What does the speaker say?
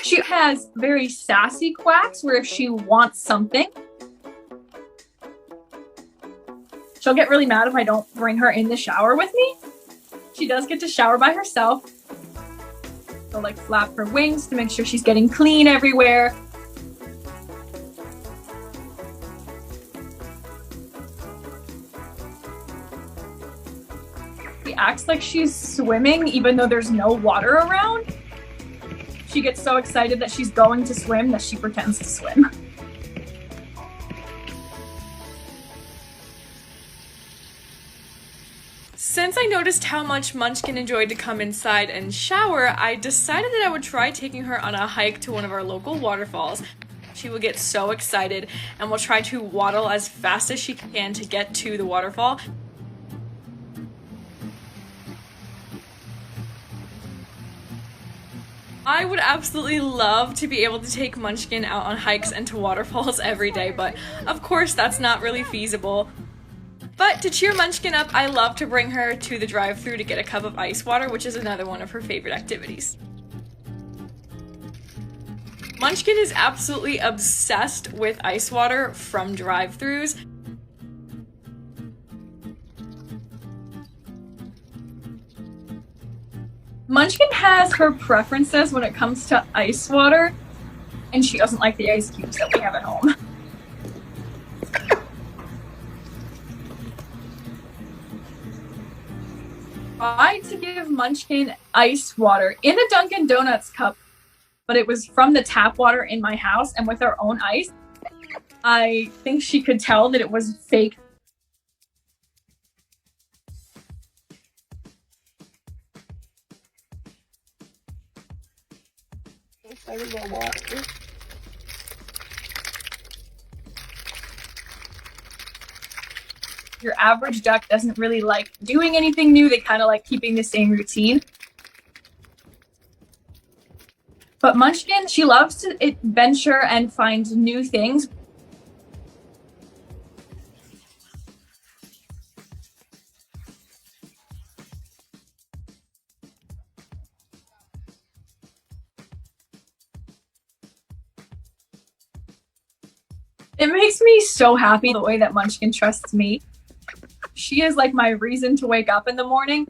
She has very sassy quacks where if she wants something, she'll get really mad if I don't bring her in the shower with me. She does get to shower by herself. She'll like flap her wings to make sure she's getting clean everywhere. She acts like she's swimming even though there's no water around. She gets so excited that she's going to swim that she pretends to swim. Since I noticed how much Munchkin enjoyed to come inside and shower, I decided that I would try taking her on a hike to one of our local waterfalls. She will get so excited and will try to waddle as fast as she can to get to the waterfall. I would absolutely love to be able to take Munchkin out on hikes and to waterfalls every day, but of course that's not really feasible. But to cheer Munchkin up, I love to bring her to the drive-thru to get a cup of ice water, which is another one of her favorite activities. Munchkin is absolutely obsessed with ice water from drive-thrus. Munchkin has her preferences when it comes to ice water, and she doesn't like the ice cubes that we have at home. I tried to give Munchkin ice water in a Dunkin' Donuts cup, but it was from the tap water in my house and with our own ice. I think she could tell that it was fake. Your average duck doesn't really like doing anything new. They kind of like keeping the same routine. But Munchkin, she loves to adventure and find new things. It makes me so happy the way that Munchkin trusts me. She is like my reason to wake up in the morning.